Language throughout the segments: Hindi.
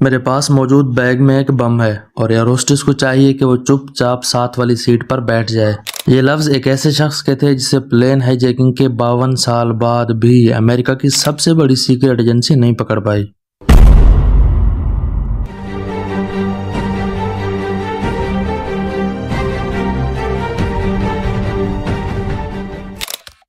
मेरे पास मौजूद बैग में एक बम है और एयर होस्टेस को चाहिए कि वो चुपचाप साथ वाली सीट पर बैठ जाए। ये लफ्ज एक ऐसे शख्स के थे जिसे प्लेन हाईजैकिंग के 52 साल बाद भी अमेरिका की सबसे बड़ी सीक्रेट एजेंसी नहीं पकड़ पाई।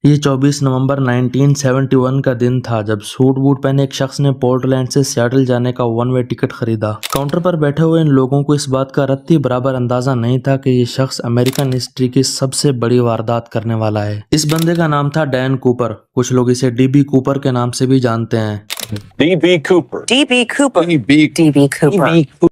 ये 24 नवंबर 1971 का दिन था जब सूट बूट पहने एक शख्स ने पोर्टलैंड से सियाटल जाने का वन वे टिकट खरीदा। काउंटर पर बैठे हुए इन लोगों को इस बात का रत्ती बराबर अंदाजा नहीं था कि ये शख्स अमेरिकन हिस्ट्री की सबसे बड़ी वारदात करने वाला है। इस बंदे का नाम था डैन कूपर। कुछ लोग इसे डीबी कूपर के नाम से भी जानते हैं। DB Cooper. DB Cooper. DB Cooper.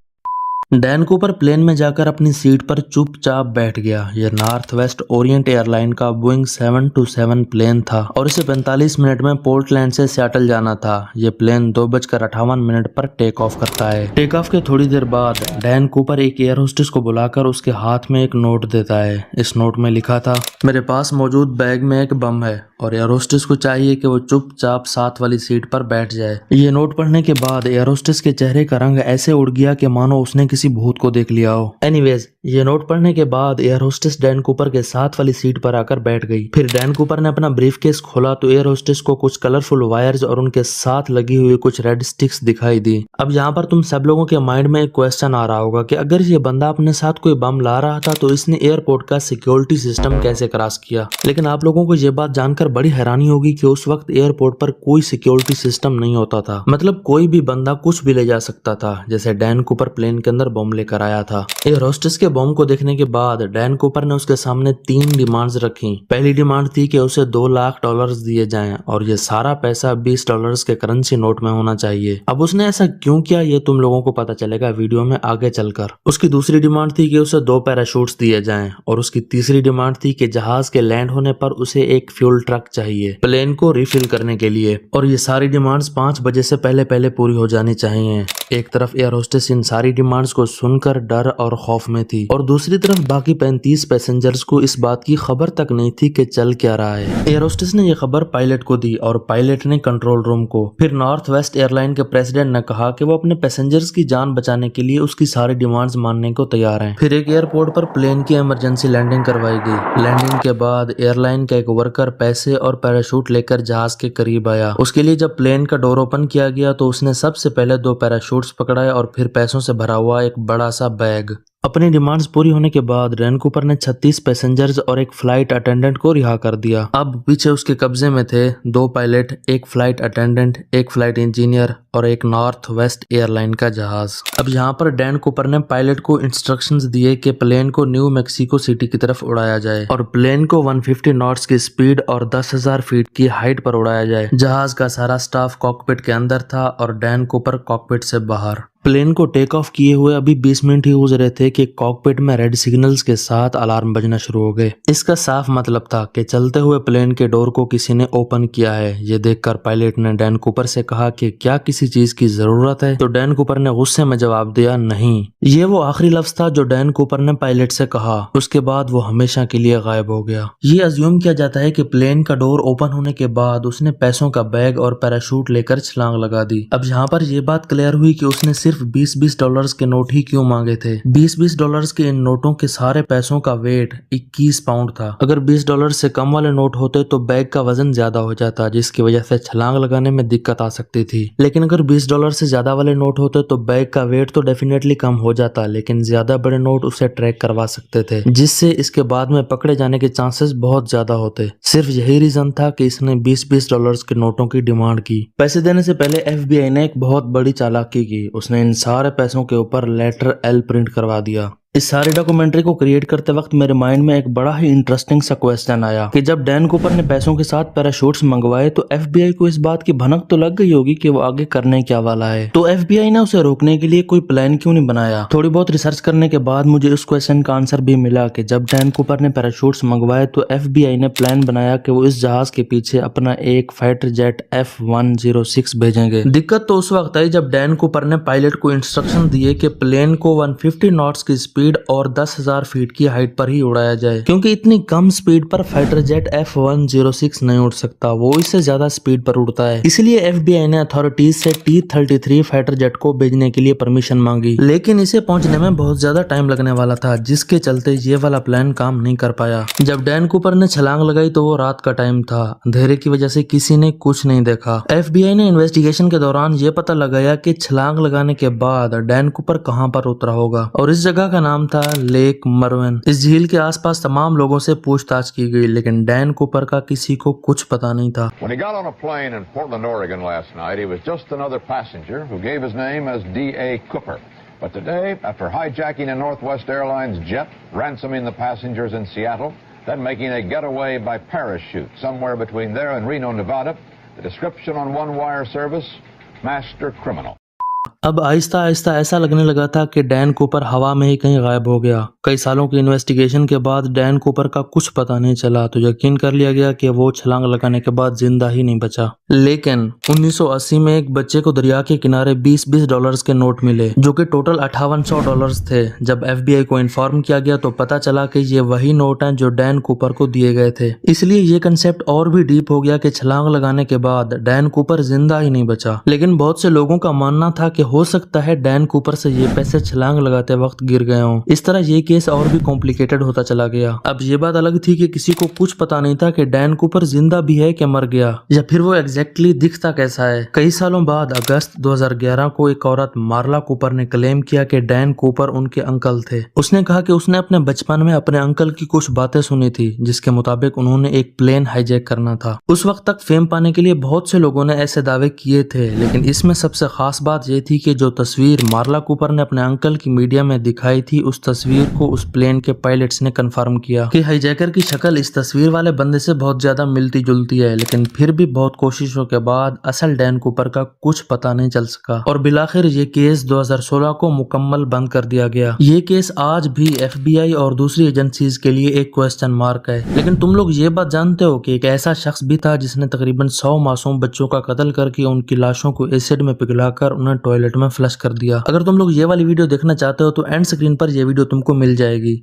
Dan Cooper plane में जाकर अपनी सीट पर चुपचाप बैठ गया। यह नॉर्थ वेस्ट ओरिएंट एयरलाइन का बोइंग 727 प्लेन था और इसे 45 मिनट में पोर्टलैंड से सियाटल जाना था। यह प्लेन 2:58 पर टेक ऑफ करता है। टेक ऑफ के थोड़ी देर बाद डैन कूपर एक एयर होस्टेस को बुलाकर उसके हाथ में एक नोट देता है। इस नोट में लिखा था, मेरे पास मौजूद बैग में एक बम है और एयर होस्टेस को चाहिए कि वो चुपचाप साथ वाली सीट पर बैठ जाए। ये नोट पढ़ने के बाद एयर होस्टेस के चेहरे का रंग ऐसे उड़ गया कि मानो उसने किसी भूत को देख लिया हो। एनीवेज, ये नोट पढ़ने के बाद एयर होस्टेस डैन कूपर के साथ वाली सीट पर आकर बैठ गई। फिर डैन कूपर ने अपना ब्रीफकेस खोला तो एयर होस्टेस को कुछ कलरफुल वायर्स और उनके साथ लगी हुई कुछ रेड स्टिक्स दिखाई दी। अब यहाँ पर तुम सब लोगों के माइंड में एक क्वेश्चन आ रहा होगा कि अगर ये बंदा अपने साथ कोई बम ला रहा था तो इसने एयरपोर्ट का सिक्योरिटी सिस्टम कैसे क्रॉस किया। लेकिन आप लोगों को ये बात जानकर बड़ी हैरानी होगी कि उस वक्त एयरपोर्ट पर कोई सिक्योरिटी सिस्टम नहीं होता था। मतलब कोई भी बंदा कुछ भी ले जा सकता था, जैसे डैन कूपर प्लेन के अंदर बम लेकर आया था। एयर होस्टेस के बम को देखने के बाद डैन कूपर ने उसके सामने 3 डिमांड्स रखी। पहली डिमांड थी कि उसे $2 लाख दिए जाएं और ये सारा पैसा $20 के करेंसी नोट में होना चाहिए। अब उसने ऐसा क्यों किया ये तुम लोगों को पता चलेगा वीडियो में आगे चलकर। उसकी दूसरी डिमांड थी कि उसे 2 पैराशूट्स दिए जाएं और उसकी तीसरी डिमांड थी कि जहाज के लैंड होने पर उसे एक फ्यूल ट्रक चाहिए प्लेन को रिफिल करने के लिए। और ये सारी डिमांड्स 5 बजे से पहले पूरी हो जानी चाहिए। एक तरफ एयर होस्टेस इन सारी डिमांड्स को सुनकर डर और खौफ में थी और दूसरी तरफ बाकी 35 पैसेंजर्स को इस बात की खबर तक नहीं थी कि चल क्या रहा है। एयर होस्टेस ने यह खबर पायलट को दी और पायलट ने कंट्रोल रूम को। फिर नॉर्थ वेस्ट एयरलाइन के प्रेसिडेंट ने कहा कि वो अपने पैसेंजर्स की जान बचाने के लिए उसकी सारी डिमांड्स मानने को तैयार हैं। फिर एक एयरपोर्ट पर प्लेन की इमरजेंसी लैंडिंग करवाई गई। लैंडिंग के बाद एयरलाइन का एक वर्कर पैसे और पैराशूट लेकर जहाज के करीब आया। उसके लिए जब प्लेन का डोर ओपन किया गया तो उसने सबसे पहले 2 पैराशूट्स पकड़ाए और फिर पैसों से भरा हुआ एक बड़ा सा बैग। अपनी डिमांड्स पूरी होने के बाद डैन कूपर ने 36 पैसेंजर्स और एक फ्लाइट अटेंडेंट को रिहा कर दिया। अब पीछे उसके कब्जे में थे 2 पायलट, एक फ्लाइट अटेंडेंट, एक फ्लाइट इंजीनियर और एक नॉर्थ वेस्ट एयरलाइन का जहाज। अब यहाँ पर डैन कूपर ने पायलट को इंस्ट्रक्शंस दिए कि प्लेन को न्यू मैक्सिको सिटी की तरफ उड़ाया जाए और प्लेन को 150 नॉट्स की स्पीड और 10,000 फीट की हाइट पर उड़ाया जाए। जहाज का सारा स्टाफ कॉकपिट के अंदर था और डैन कूपर कॉकपिट से बाहर। प्लेन को टेक ऑफ किए हुए अभी 20 मिनट ही गुजरे थे कि कॉकपिट में रेड सिग्नल्स के साथ अलार्म बजना शुरू हो गए। इसका साफ मतलब था कि चलते हुए प्लेन के डोर को किसी ने ओपन किया है। ये देखकर पायलट ने डैन कूपर से कहा कि क्या किसी चीज की जरूरत है, तो डैन कूपर ने गुस्से में जवाब दिया, नहीं। ये वो आखिरी लफ्ज था जो डैन कूपर ने पायलट से कहा। उसके बाद वो हमेशा के लिए गायब हो गया। ये अज्यूम किया जाता है कि प्लेन का डोर ओपन होने के बाद उसने पैसों का बैग और पैराशूट लेकर छलांग लगा दी। अब यहाँ पर यह बात क्लियर हुई कि उसने सिर्फ $20 के नोट ही क्यों मांगे थे। $20 के इन नोटों के सारे पैसों का वेट 21 पाउंड था। अगर $20 से कम वाले नोट होते तो बैग का वजन ज्यादा हो जाता, जिसकी वजह से छलांग लगाने में दिक्कत आ सकती थी। लेकिन अगर $20 से ज्यादा वाले नोट होते तो बैग का वेट तो डेफिनेटली कम हो जाता, लेकिन ज्यादा बड़े नोट उसे ट्रैक करवा सकते थे, जिससे इसके बाद में पकड़े जाने के चांसेस बहुत ज्यादा होते। सिर्फ यही रीजन था कि इसने $20 के नोटों की डिमांड की। पैसे देने से पहले FBI ने एक बहुत बड़ी चालाकी की। उसने इन सारे पैसों के ऊपर लेटर L प्रिंट करवा दिया। इस सारी डॉक्यूमेंट्री को क्रिएट करते वक्त मेरे माइंड में एक बड़ा ही इंटरेस्टिंग सा क्वेश्चन आया कि जब डैन कूपर ने पैसों के साथ पैराशूट्स मंगवाए तो FBI को इस बात की भनक तो लग गई होगी कि वो आगे करने क्या वाला है। तो FBI ने उसे रोकने के लिए कोई प्लान क्यों नहीं बनाया। थोड़ी बहुत रिसर्च करने के बाद मुझे उस क्वेश्चन का आंसर भी मिला कि जब डैन कूपर ने पैराशूट्स मंगवाए तो FBI ने प्लान बनाया कि वो इस जहाज के पीछे अपना एक फाइटर जेट F-106 भेजेंगे। दिक्कत तो उस वक्त आई जब डैन कूपर ने पायलट को इंस्ट्रक्शन दिए कि प्लेन को 150 नॉट्स की स्पीड स्पीड और 10,000 फीट की हाइट पर ही उड़ाया जाए, क्योंकि इतनी कम स्पीड पर फाइटर जेट F-106 नहीं उड़ सकता, वो इससे ज्यादा स्पीड पर उड़ता है। इसलिए FBI ने अथॉरिटीज से T-33 फाइटर जेट को भेजने के लिए परमिशन मांगी, लेकिन इसे पहुंचने में बहुत ज्यादा टाइम लगने वाला था, जिसके चलते ये वाला प्लान काम नहीं कर पाया। जब डैन कूपर ने छलांग लगाई तो वो रात का टाइम था, अंधेरे की वजह से किसी ने कुछ नहीं देखा। FBI ने इन्वेस्टिगेशन के दौरान ये पता लगाया कि छलांग लगाने के बाद डैन कूपर कहां पर उतरा होगा, और इस जगह का नाम था लेक मरवन। इस झील के आसपास तमाम लोगों से पूछताछ की गई, लेकिन डैन कूपर का किसी को कुछ पता नहीं था। When he got on a plane in Portland, Oregon last night, he was just another passenger who gave his name as D.A. Cooper. But today, after hijacking a Northwest Airlines jet, ransoming the passengers in Seattle, then making a getaway by parachute somewhere between there and Reno, Nevada, the description on One Wire service, master criminal. अब आहिस्ता आहिस्ता ऐसा लगने लगा था कि डैन कूपर हवा में ही कहीं गायब हो गया। कई सालों की इन्वेस्टिगेशन के बाद डैन कूपर का कुछ पता नहीं चला, तो यकीन कर लिया गया कि वो छलांग लगाने के बाद जिंदा ही नहीं बचा। लेकिन 1980 में एक बच्चे को दरिया के किनारे 20-20 डॉलर्स के नोट मिले, जो कि टोटल 5800 डॉलर्स थे। जब FBI को इन्फॉर्म किया गया तो पता चला कि ये वही नोट हैं जो डैन कूपर को दिए गए थे। इसलिए ये कंसेप्ट और भी डीप हो गया कि छलांग लगाने के बाद डैन कूपर जिंदा ही नहीं बचा। लेकिन बहुत से लोगों का मानना था कि हो सकता है डैन कूपर से ये पैसे छलांग लगाते वक्त गिर गए हों। इस तरह ये केस और भी कॉम्प्लिकेटेड होता चला गया। अब ये बात अलग थी कि किसी को कुछ पता नहीं था कि डैन कूपर जिंदा भी है कि मर गया, या फिर वो एग्जैक्टली दिखता कैसा है। कई सालों बाद अगस्त 2011 को एक औरत मार्ला कूपर ने क्लेम किया कि डैन कूपर उनके अंकल थे। उसने कहा कि उसने अपने बचपन में अपने अंकल की कुछ बातें सुनी थी, जिसके मुताबिक उन्होंने एक प्लेन हाईजैक करना था। उस वक्त तक फेम पाने के लिए बहुत से लोगों ने ऐसे दावे किए थे, लेकिन इसमें सबसे खास बात ये थी कि जो तस्वीर मार्ला कूपर ने अपने अंकल की मीडिया में दिखाई थी, उस तस्वीर को उस प्लेन के पायलट्स ने कंफर्म किया कि हाईजैकर की शक्ल इस तस्वीर वाले बंदे से बहुत ज्यादा मिलती जुलती है। लेकिन फिर भी बहुत कोशिशों के बाद असल डैन कूपर का कुछ पता नहीं चल सका, और बिलाखिर ये केस 2016 को मुकम्मल बंद कर दिया गया। ये केस आज भी FBI और दूसरी एजेंसीज के लिए एक क्वेश्चन मार्क है। लेकिन तुम लोग ये बात जानते हो कि एक ऐसा शख्स भी था जिसने तकरीबन 100 मासूम बच्चों का कत्ल करके उनकी लाशों को एसिड में पिघलाकर उन्हें टॉयलेट में फ्लश कर दिया। अगर तुम लोग ये वाली वीडियो देखना चाहते हो तो एंड स्क्रीन पर ये वीडियो तुमको मिल जाएगी।